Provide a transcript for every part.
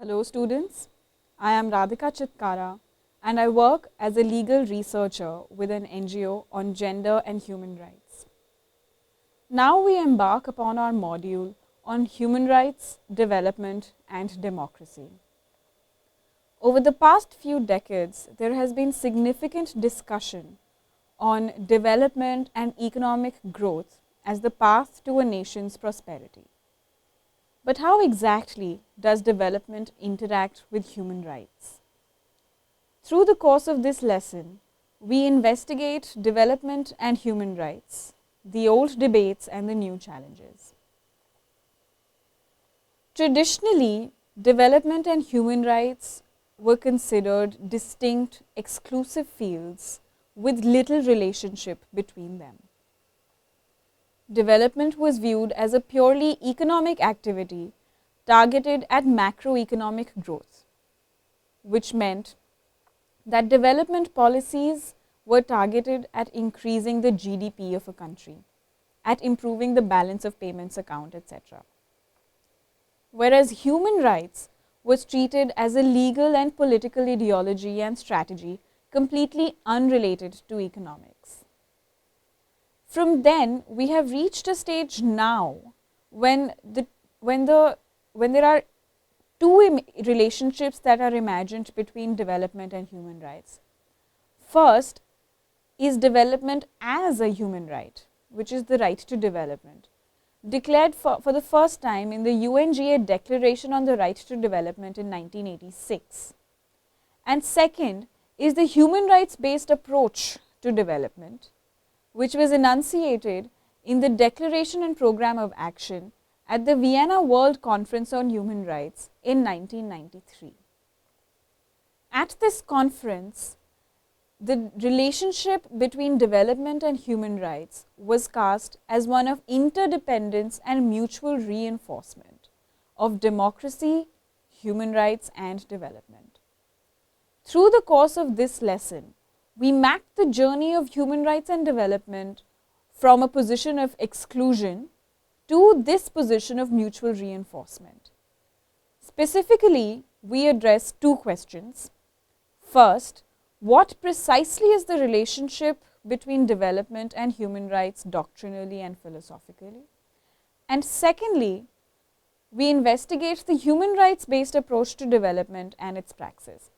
Hello students, I am Radhika Chitkara and I work as a legal researcher with an NGO on gender and human rights. Now we embark upon our module on human rights, development and democracy. Over the past few decades, there has been significant discussion on development and economic growth as the path to a nation's prosperity. But how exactly does development interact with human rights? Through the course of this lesson, we investigate development and human rights, the old debates and the new challenges. Traditionally, development and human rights were considered distinct, exclusive fields with little relationship between them. Development was viewed as a purely economic activity targeted at macroeconomic growth, which meant that development policies were targeted at increasing the GDP of a country, at improving the balance of payments account, etc. Whereas human rights was treated as a legal and political ideology and strategy completely unrelated to economics. From then, we have reached a stage now when there are two relationships that are imagined between development and human rights. First is development as a human right, which is the right to development, declared for the first time in the UNGA Declaration on the Right to Development in 1986. And second is the human rights based approach to development, which was enunciated in the Declaration and Program of Action at the Vienna World Conference on Human Rights in 1993. At this conference, the relationship between development and human rights was cast as one of interdependence and mutual reinforcement of democracy, human rights and development. Through the course of this lesson, we mapped the journey of human rights and development from a position of exclusion to this position of mutual reinforcement. Specifically, we address two questions. First, what precisely is the relationship between development and human rights doctrinally and philosophically? And secondly, we investigate the human rights based approach to development and its praxis.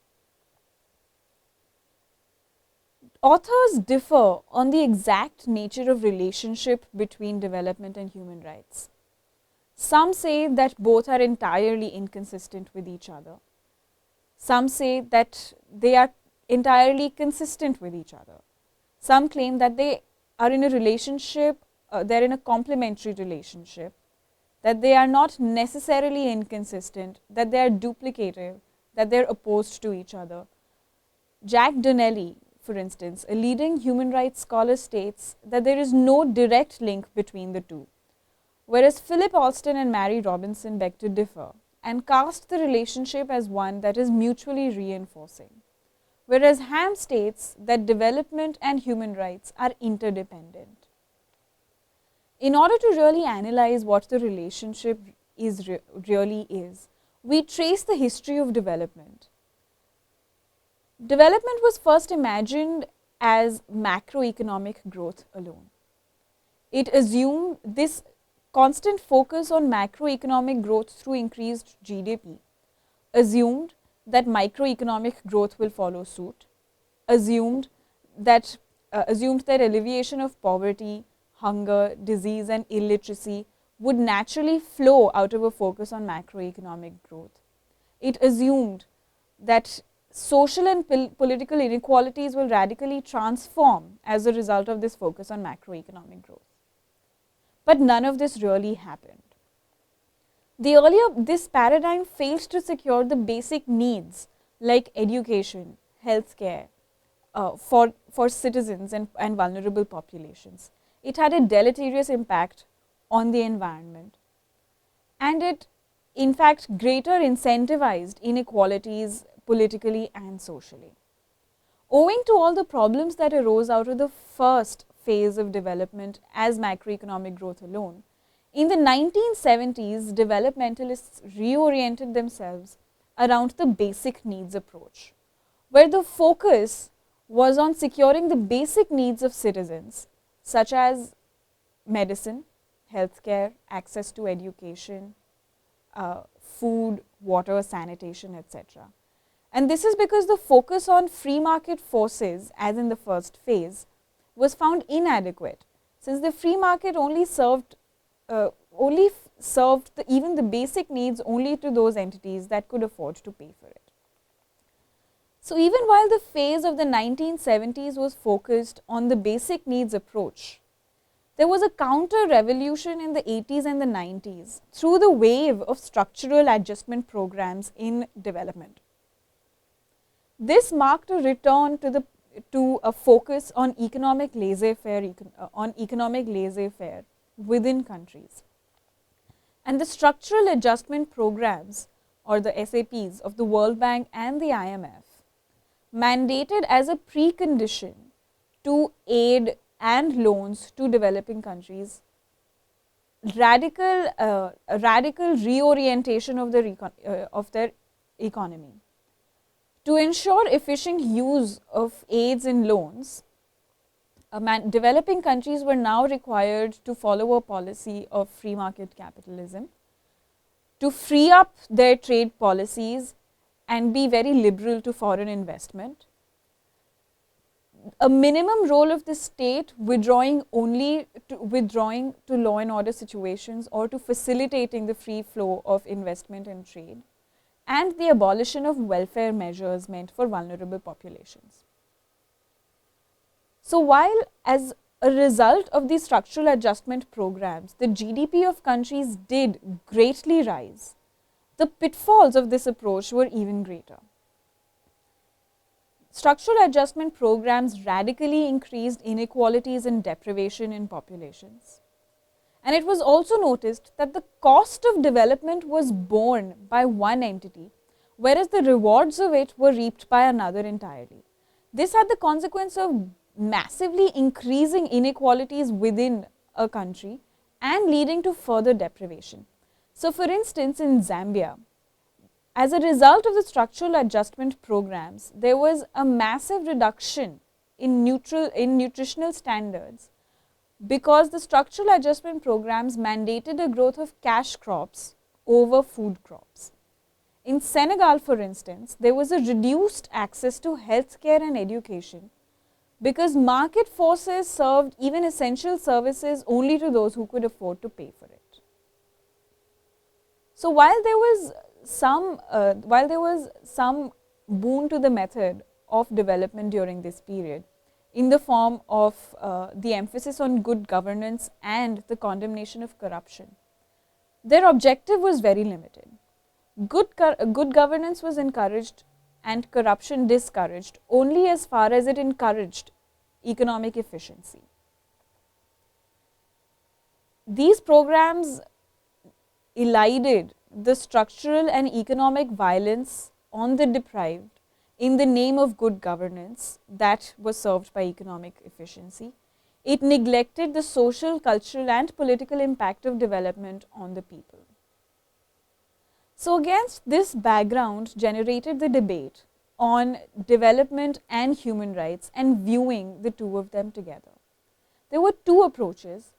Authors differ on the exact nature of relationship between development and human rights. Some say that both are entirely inconsistent with each other. Some say that they are entirely consistent with each other. Some claim that they are in a relationship, they are in a complementary relationship, that they are not necessarily inconsistent, that they are duplicative, that they are opposed to each other. Jack Donnelly, for instance, a leading human rights scholar, states that there is no direct link between the two, whereas Philip Alston and Mary Robinson beg to differ and cast the relationship as one that is mutually reinforcing, whereas Ham states that development and human rights are interdependent. In order to really analyze what the relationship really is, we trace the history of development. Development was first imagined as macroeconomic growth alone. It assumed this constant focus on macroeconomic growth through increased GDP, assumed that microeconomic growth will follow suit, assumed that alleviation of poverty, hunger, disease and illiteracy would naturally flow out of a focus on macroeconomic growth. It assumed that social and political inequalities will radically transform as a result of this focus on macroeconomic growth. But none of this really happened. This paradigm failed to secure the basic needs like education, healthcare for citizens and vulnerable populations. It had a deleterious impact on the environment, and it in fact greater incentivized inequalities politically and socially. Owing to all the problems that arose out of the first phase of development as macroeconomic growth alone, In the 1970s, developmentalists reoriented themselves around the basic needs approach, where the focus was on securing the basic needs of citizens, such as medicine, healthcare, access to education, food, water, sanitation, etc. And this is because the focus on free market forces, as in the first phase, was found inadequate, since the free market only served even the basic needs only to those entities that could afford to pay for it. So even while the phase of the 1970s was focused on the basic needs approach, there was a counter revolution in the 80s and the 90s through the wave of structural adjustment programs in development. This marked a return to a focus on economic laissez-faire within countries. And the structural adjustment programs, or the SAPs, of the World Bank and the IMF mandated as a precondition to aid and loans to developing countries radical reorientation of their economy. To ensure efficient use of aids and loans, developing countries were now required to follow a policy of free market capitalism, to free up their trade policies and be very liberal to foreign investment, a minimum role of the state withdrawing to law and order situations or to facilitating the free flow of investment and trade, and the abolition of welfare measures meant for vulnerable populations. So while as a result of these structural adjustment programs, the GDP of countries did greatly rise, the pitfalls of this approach were even greater. Structural adjustment programs radically increased inequalities and deprivation in populations. And it was also noticed that the cost of development was borne by one entity, whereas the rewards of it were reaped by another entirely. This had the consequence of massively increasing inequalities within a country and leading to further deprivation. So for instance, in Zambia, as a result of the structural adjustment programs, there was a massive reduction in nutritional standards because the structural adjustment programs mandated a growth of cash crops over food crops. In Senegal, for instance, there was a reduced access to healthcare and education because market forces served even essential services only to those who could afford to pay for it. So while there was some boon to the method of development during this period, in the form of the emphasis on good governance and the condemnation of corruption, their objective was very limited. Good governance was encouraged and corruption discouraged only as far as it encouraged economic efficiency. These programs elided the structural and economic violence on the deprived in the name of good governance that was served by economic efficiency. It neglected the social, cultural and political impact of development on the people. So against this background generated the debate on development and human rights and viewing the two of them together. There were two approaches.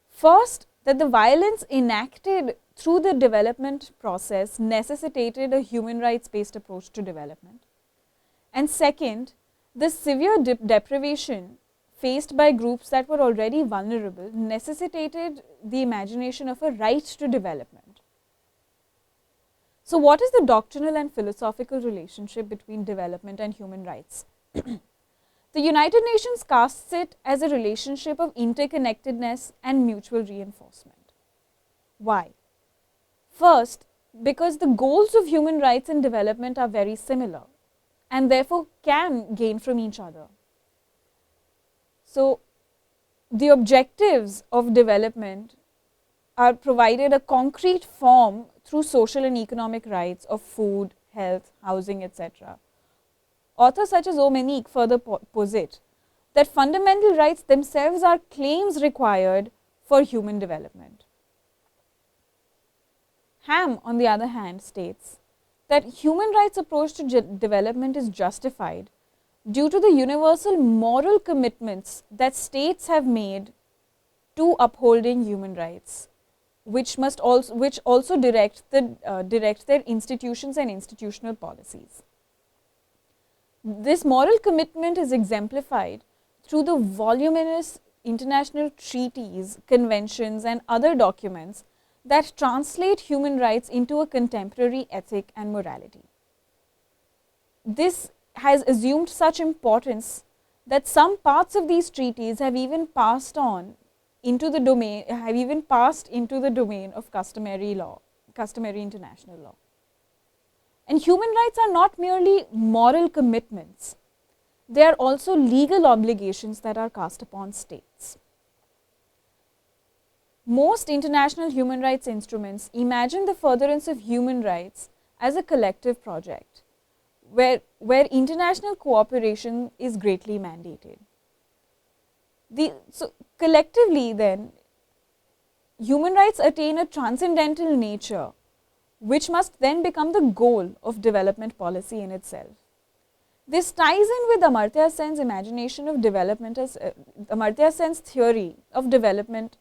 First, that the violence enacted through the development process necessitated a human rights based approach to development. And second, the severe deprivation faced by groups that were already vulnerable necessitated the imagination of a right to development. So what is the doctrinal and philosophical relationship between development and human rights? The United Nations casts it as a relationship of interconnectedness and mutual reinforcement. Why? First, because the goals of human rights and development are very similar and therefore can gain from each other. So, the objectives of development are provided a concrete form through social and economic rights of food, health, housing, etc. Authors such as Omenique further posit that fundamental rights themselves are claims required for human development. Ham, on the other hand, states that human rights approach to development is justified due to the universal moral commitments that states have made to upholding human rights, which also direct their institutions and institutional policies. This moral commitment is exemplified through the voluminous international treaties, conventions, and other documents that translate human rights into a contemporary ethic and morality. This has assumed such importance that some parts of these treaties have even passed into the domain of customary international law. And human rights are not merely moral commitments, they are also legal obligations that are cast upon states. Most international human rights instruments imagine the furtherance of human rights as a collective project, where international cooperation is greatly mandated. So collectively then, human rights attain a transcendental nature, which must then become the goal of development policy in itself. This ties in with Amartya Sen's imagination of development as Amartya Sen's theory of development.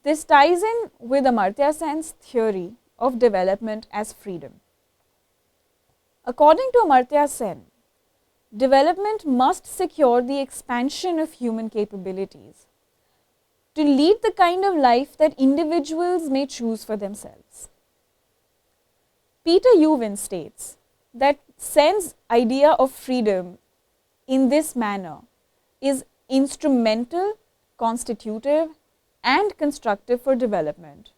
This ties in with Amartya Sen's theory of development as freedom. According to Amartya Sen, development must secure the expansion of human capabilities to lead the kind of life that individuals may choose for themselves. Peter Ewin states that Sen's idea of freedom in this manner is instrumental, constitutive, and constructive for development,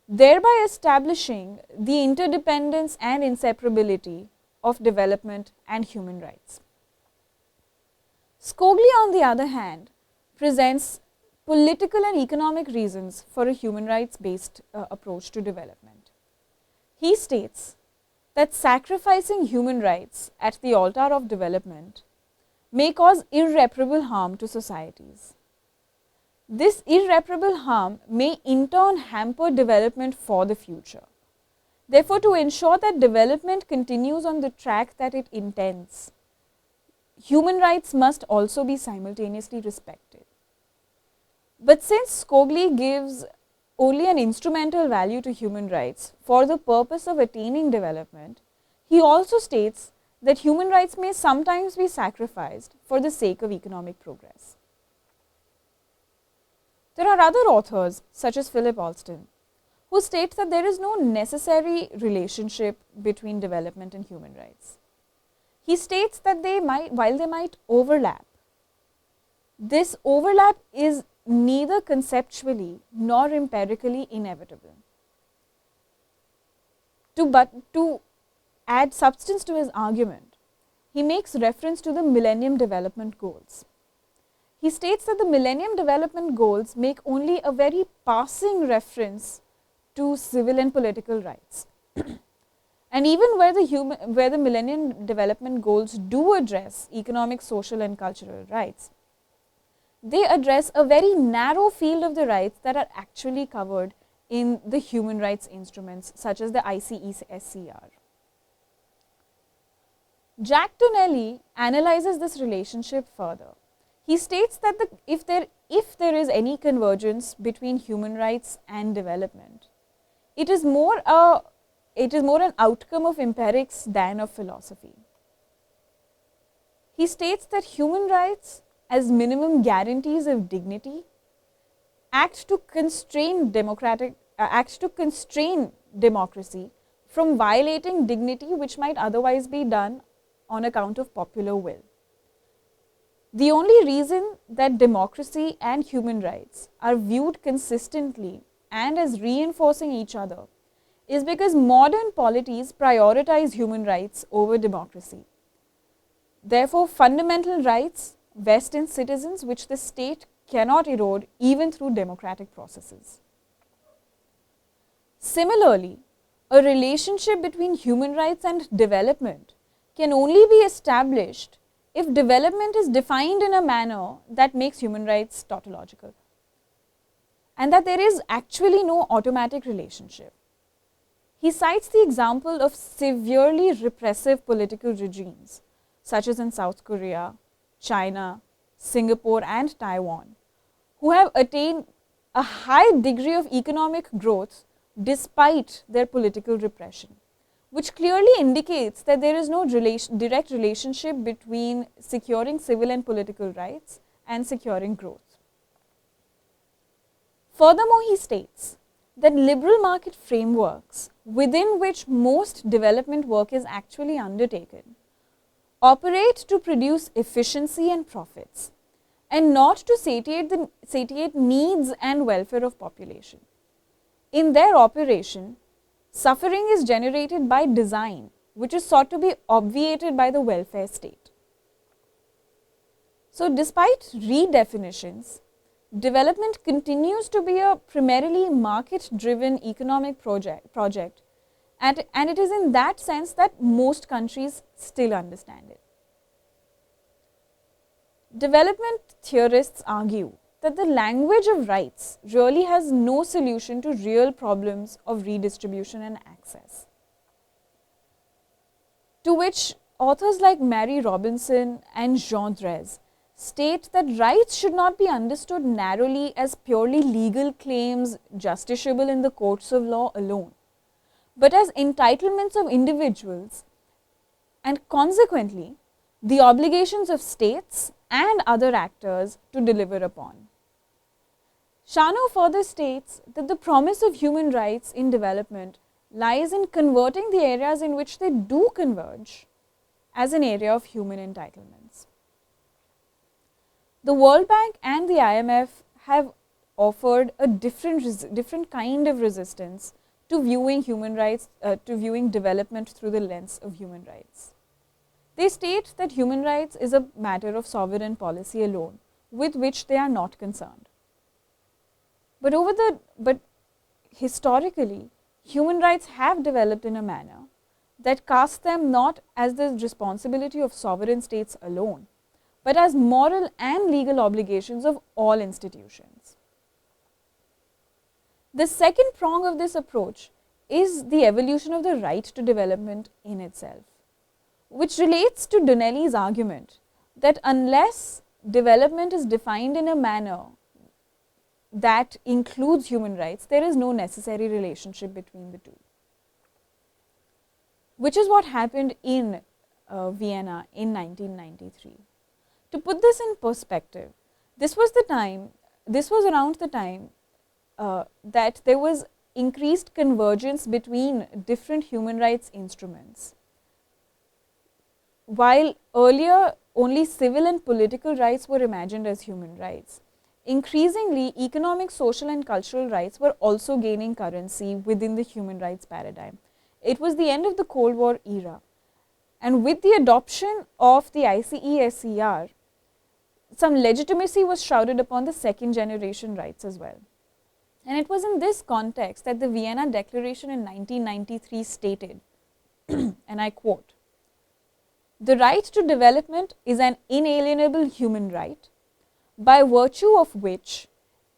thereby establishing the interdependence and inseparability of development and human rights. Scoglie, on the other hand, presents political and economic reasons for a human rights based approach to development. He states that sacrificing human rights at the altar of development may cause irreparable harm to societies. This irreparable harm may in turn hamper development for the future. Therefore, to ensure that development continues on the track that it intends, human rights must also be simultaneously respected. But since Scoglie gives only an instrumental value to human rights for the purpose of attaining development, he also states that human rights may sometimes be sacrificed for the sake of economic progress. There are other authors, such as Philip Alston, who state that there is no necessary relationship between development and human rights. He states that while they might overlap, this overlap is neither conceptually nor empirically inevitable. To add substance to his argument, he makes reference to the Millennium Development Goals. He states that the Millennium Development Goals make only a very passing reference to civil and political rights. And even where the Millennium Development Goals do address economic, social and cultural rights, they address a very narrow field of the rights that are actually covered in the human rights instruments such as the ICESCR. Jack Donnelly analyzes this relationship further. He states that if there is any convergence between human rights and development, it is more an outcome of empirics than of philosophy. He states that human rights, as minimum guarantees of dignity, act to constrain democracy from violating dignity which might otherwise be done on account of popular will. The only reason that democracy and human rights are viewed consistently and as reinforcing each other is because modern polities prioritize human rights over democracy. Therefore, fundamental rights vest in citizens which the state cannot erode even through democratic processes. Similarly, a relationship between human rights and development can only be established if development is defined in a manner that makes human rights tautological. and that there is actually no automatic relationship. He cites the example of severely repressive political regimes, such as in South Korea, China, Singapore, and Taiwan, who have attained a high degree of economic growth despite their political repression, which clearly indicates that there is no direct relationship between securing civil and political rights and securing growth. Furthermore, he states that liberal market frameworks within which most development work is actually undertaken operate to produce efficiency and profits, and not to satiate needs and welfare of population. In their operation, suffering is generated by design, which is sought to be obviated by the welfare state. So, despite redefinitions, development continues to be a primarily market-driven economic project, and it is in that sense that most countries still understand it. Development theorists argue that the language of rights really has no solution to real problems of redistribution and access. To which authors like Mary Robinson and Jean Drèze state that rights should not be understood narrowly as purely legal claims justiciable in the courts of law alone, but as entitlements of individuals and consequently the obligations of states and other actors to deliver upon. Shano further states that the promise of human rights in development lies in converting the areas in which they do converge as an area of human entitlements. The World Bank and the IMF have offered a different kind of resistance to viewing human rights, to viewing development through the lens of human rights. They state that human rights is a matter of sovereign policy alone, with which they are not concerned. But historically, human rights have developed in a manner that casts them not as the responsibility of sovereign states alone, but as moral and legal obligations of all institutions. The second prong of this approach is the evolution of the right to development in itself, which relates to Donnelly's argument that unless development is defined in a manner that includes human rights, there is no necessary relationship between the two, which is what happened in Vienna in 1993. To put this in perspective, this was around the time that there was increased convergence between different human rights instruments. While earlier only civil and political rights were imagined as human rights, increasingly economic, social and cultural rights were also gaining currency within the human rights paradigm. It was the end of the Cold War era, and with the adoption of the ICESCR, some legitimacy was shrouded upon the second generation rights as well. And it was in this context that the Vienna Declaration in 1993 stated, and I quote, "The right to development is an inalienable human right, by virtue of which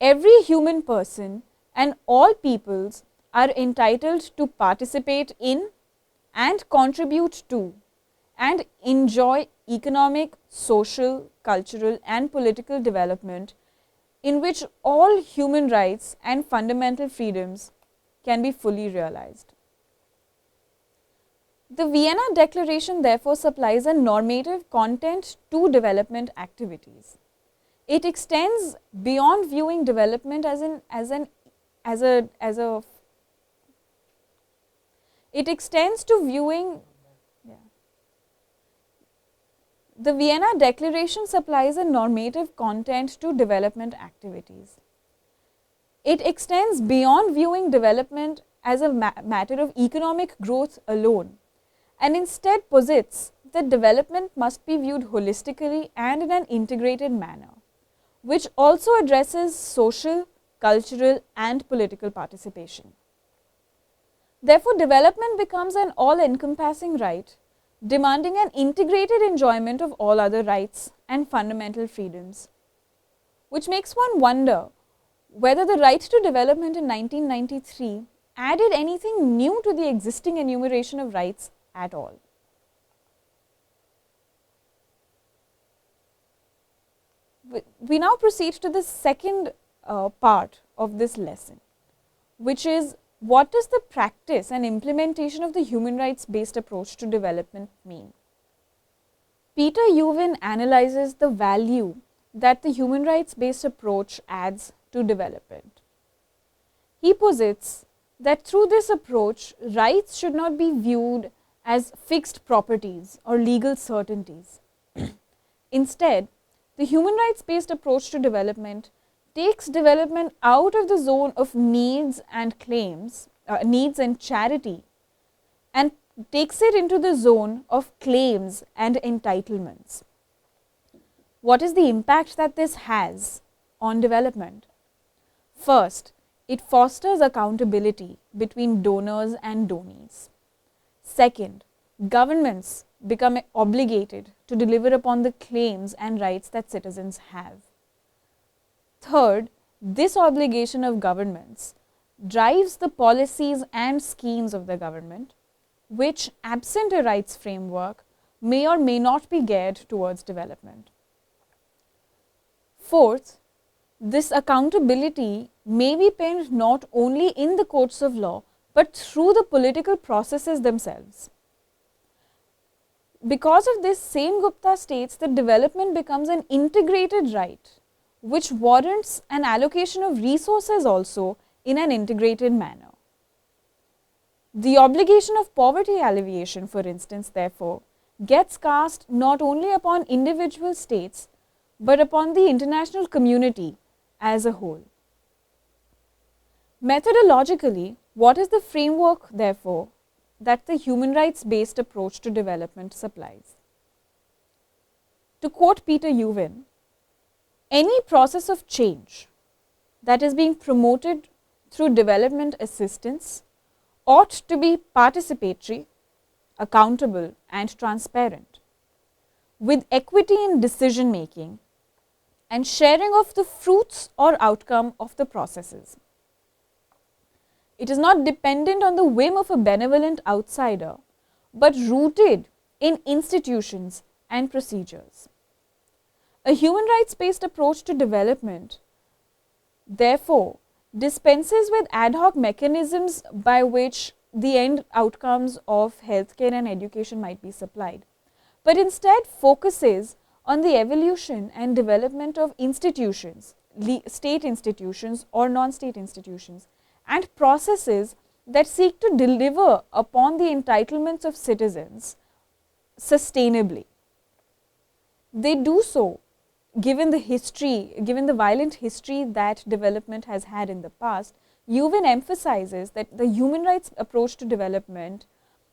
every human person and all peoples are entitled to participate in and contribute to and enjoy economic, social, cultural and political development in which all human rights and fundamental freedoms can be fully realized." The Vienna Declaration therefore supplies a normative content to development activities. It extends beyond viewing development it extends to viewing. The Vienna Declaration supplies a normative content to development activities. It extends beyond viewing development as a matter of economic growth alone, and instead posits that development must be viewed holistically and in an integrated manner, which also addresses social, cultural and political participation. Therefore, development becomes an all-encompassing right, demanding an integrated enjoyment of all other rights and fundamental freedoms, which makes one wonder whether the right to development in 1993 added anything new to the existing enumeration of rights at all. We now proceed to the second part of this lesson, which is what does the practice and implementation of the human rights based approach to development mean? Peter Ewin analyzes the value that the human rights based approach adds to development. He posits that through this approach, rights should not be viewed as fixed properties or legal certainties. Instead, the human rights based approach to development takes development out of the zone of needs and claims, needs and charity, and takes it into the zone of claims and entitlements. What is the impact that this has on development? First, it fosters accountability between donors and donees. Second, governments become obligated to deliver upon the claims and rights that citizens have. Third, this obligation of governments drives the policies and schemes of the government, which, absent a rights framework, may or may not be geared towards development. Fourth, this accountability may be penned not only in the courts of law, but through the political processes themselves. Because of this, Sen Gupta states that development becomes an integrated right, which warrants an allocation of resources also in an integrated manner. The obligation of poverty alleviation, for instance, therefore, gets cast not only upon individual states, but upon the international community as a whole. Methodologically, what is the framework, therefore, that the human rights based approach to development supplies? To quote Peter Ewin, any process of change that is being promoted through development assistance ought to be participatory, accountable, and transparent, with equity in decision making and sharing of the fruits or outcome of the processes. It is not dependent on the whim of a benevolent outsider, but rooted in institutions and procedures. A human rights based approach to development, therefore, dispenses with ad hoc mechanisms by which the end outcomes of healthcare and education might be supplied, but instead focuses on the evolution and development of institutions, state institutions or non-state institutions, and processes that seek to deliver upon the entitlements of citizens sustainably. They do so given the violent history that development has had in the past. Ewin emphasizes that the human rights approach to development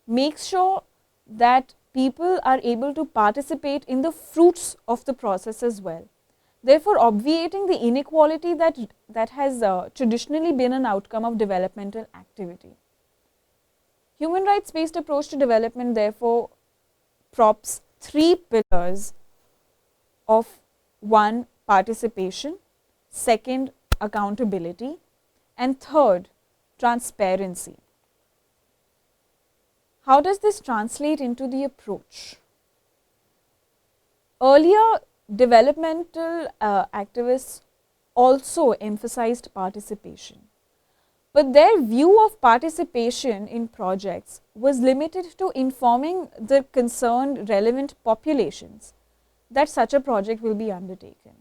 makes sure that people are able to participate in the fruits of the process as well, therefore obviating the inequality that has traditionally been an outcome of developmental activity. Human rights based approach to development therefore props three pillars of: one, participation; second, accountability; and third, transparency. How does this translate into the approach? Earlier, developmental activists also emphasized participation, but their view of participation in projects was limited to informing the concerned relevant populations that such a project will be undertaken.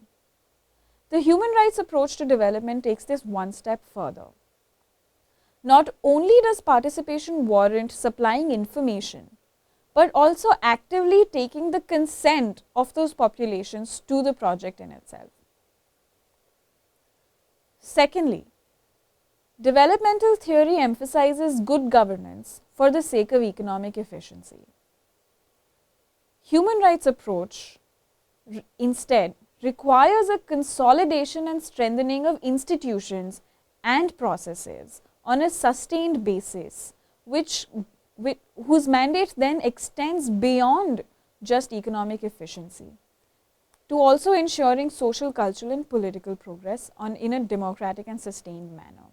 The human rights approach to development takes this one step further. Not only does participation warrant supplying information, but also actively taking the consent of those populations to the project in itself. Secondly, developmental theory emphasizes good governance for the sake of economic efficiency. Human rights approach instead requires a consolidation and strengthening of institutions and processes on a sustained basis, whose mandate then extends beyond just economic efficiency. to also ensuring social, cultural and political progress in a democratic and sustained manner.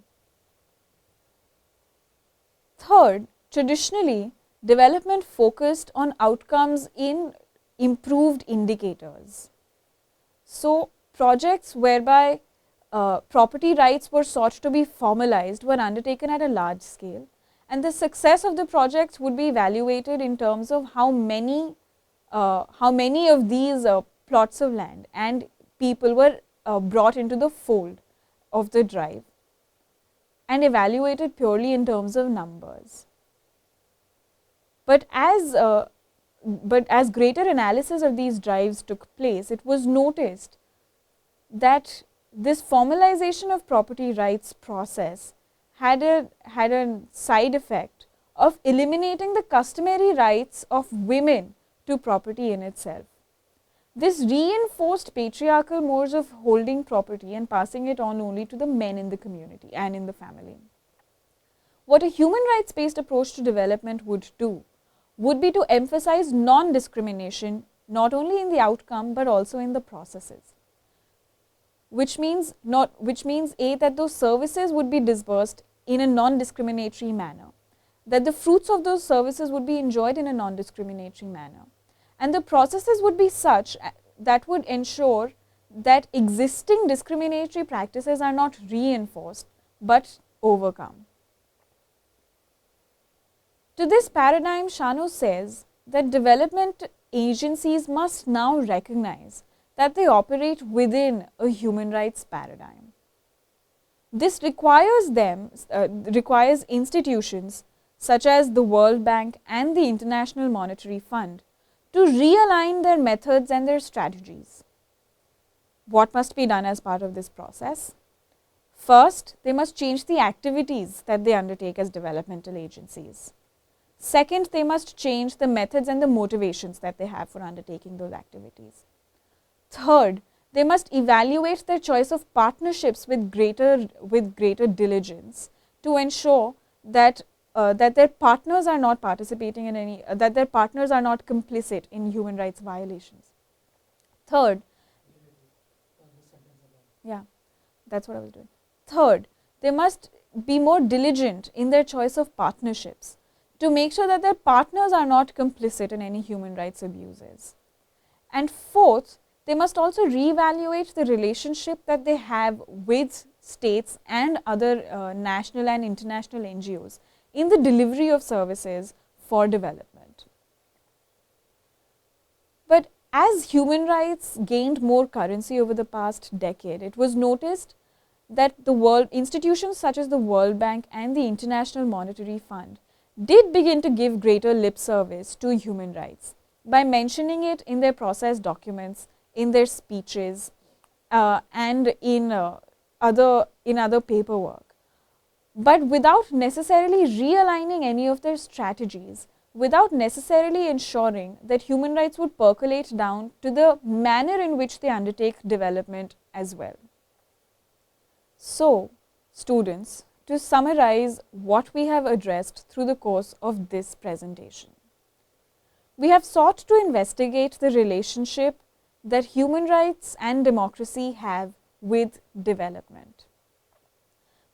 Third, traditionally, development focused on outcomes in improved indicators. So, projects whereby property rights were sought to be formalized were undertaken at a large scale, and the success of the projects would be evaluated in terms of how many of these plots of land and people were brought into the fold of the drive, and evaluated purely in terms of numbers. But as greater analysis of these drives took place, it was noticed that this formalization of property rights process had a side effect of eliminating the customary rights of women to property in itself. This reinforced patriarchal modes of holding property and passing it on only to the men in the community and in the family. What a human rights based approach to development would do would be to emphasize non-discrimination not only in the outcome but also in the processes, which means that those services would be disbursed in a non-discriminatory manner, that the fruits of those services would be enjoyed in a non-discriminatory manner, and the processes would be such that would ensure that existing discriminatory practices are not reinforced but overcome. To this paradigm, Shano says that development agencies must now recognize that they operate within a human rights paradigm. This requires institutions such as the World Bank and the International Monetary Fund to realign their methods and their strategies. What must be done as part of this process? First, they must change the activities that they undertake as developmental agencies. Second, they must change the methods and the motivations that they have for undertaking those activities. Third, they must evaluate their choice of partnerships with greater diligence to ensure that their partners are not participating in any, that their partners are not complicit in human rights violations. Third, yeah, that's what I was doing. Third, they must be more diligent in their choice of partnerships to make sure that their partners are not complicit in any human rights abuses. And fourth, they must also reevaluate the relationship that they have with states and other national and international NGOs in the delivery of services for development. But as human rights gained more currency over the past decade, it was noticed that institutions such as the World Bank and the International Monetary Fund did begin to give greater lip service to human rights by mentioning it in their process documents, in their speeches, and in other paperwork, but without necessarily realigning any of their strategies, without necessarily ensuring that human rights would percolate down to the manner in which they undertake development as well. So, students, to summarize what we have addressed through the course of this presentation, we have sought to investigate the relationship that human rights and democracy have with development.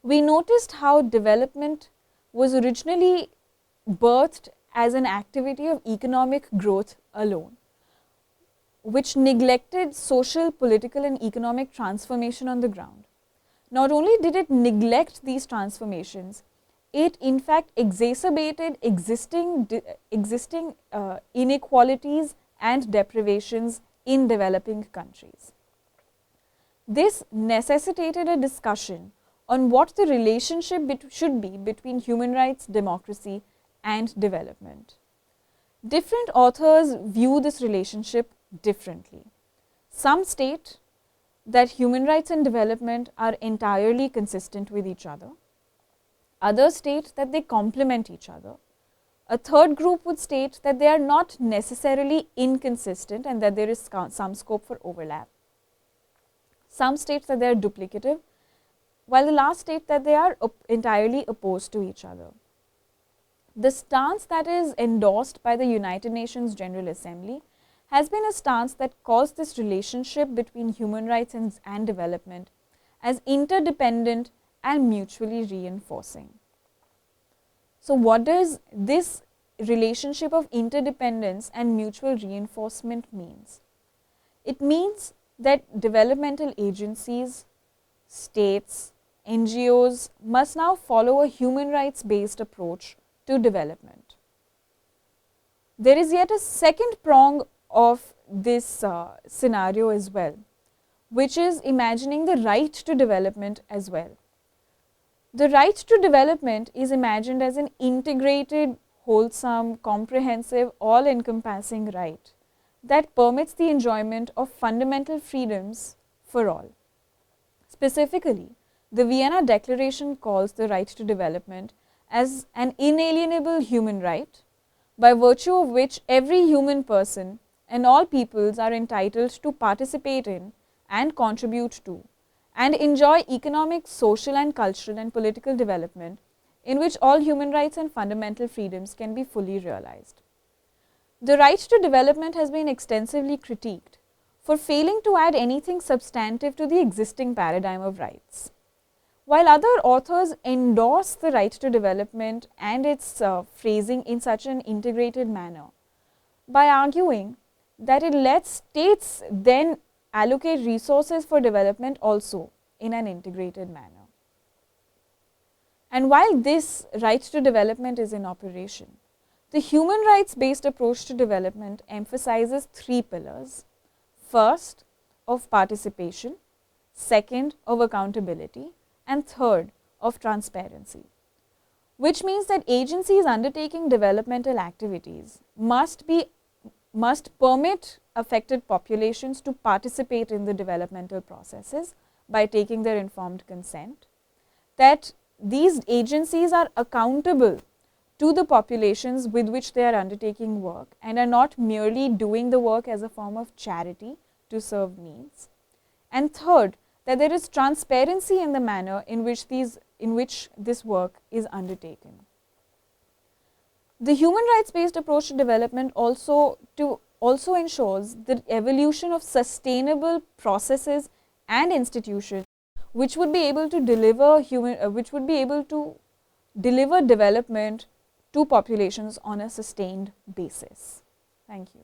We noticed how development was originally birthed as an activity of economic growth alone, which neglected social, political and economic transformation on the ground. Not only did it neglect these transformations, it in fact exacerbated existing inequalities and deprivations in developing countries. This necessitated a discussion on what the relationship should be between human rights, democracy and development. Different authors view this relationship differently. Some state that human rights and development are entirely consistent with each other. Others state that they complement each other. A third group would state that they are not necessarily inconsistent and that there is some scope for overlap. Some state that they are duplicative, while the last state that they are entirely opposed to each other. The stance that is endorsed by the United Nations General Assembly has been a stance that calls this relationship between human rights and development as interdependent and mutually reinforcing. So, what does this relationship of interdependence and mutual reinforcement means? It means that developmental agencies, states, NGOs must now follow a human rights based approach to development. There is yet a second prong of this scenario as well, which is imagining the right to development as well. The right to development is imagined as an integrated, wholesome, comprehensive, all-encompassing right that permits the enjoyment of fundamental freedoms for all. Specifically, the Vienna Declaration calls the right to development as an inalienable human right, by virtue of which every human person and all peoples are entitled to participate in and contribute to and enjoy economic, social and cultural and political development in which all human rights and fundamental freedoms can be fully realized. The right to development has been extensively critiqued for failing to add anything substantive to the existing paradigm of rights. While other authors endorse the right to development and its phrasing in such an integrated manner, by arguing that it lets states then allocate resources for development also in an integrated manner. And while this right to development is in operation, the human rights based approach to development emphasizes three pillars. First, of participation, second, of accountability, and third, of transparency, which means that agencies undertaking developmental activities must permit affected populations to participate in the developmental processes by taking their informed consent, that these agencies are accountable to the populations with which they are undertaking work and are not merely doing the work as a form of charity to serve needs. And third, that there is transparency in the manner in which this work is undertaken. The human rights based approach to development also ensures the evolution of sustainable processes and institutions which would be able to deliver development to populations on a sustained basis. Thank you.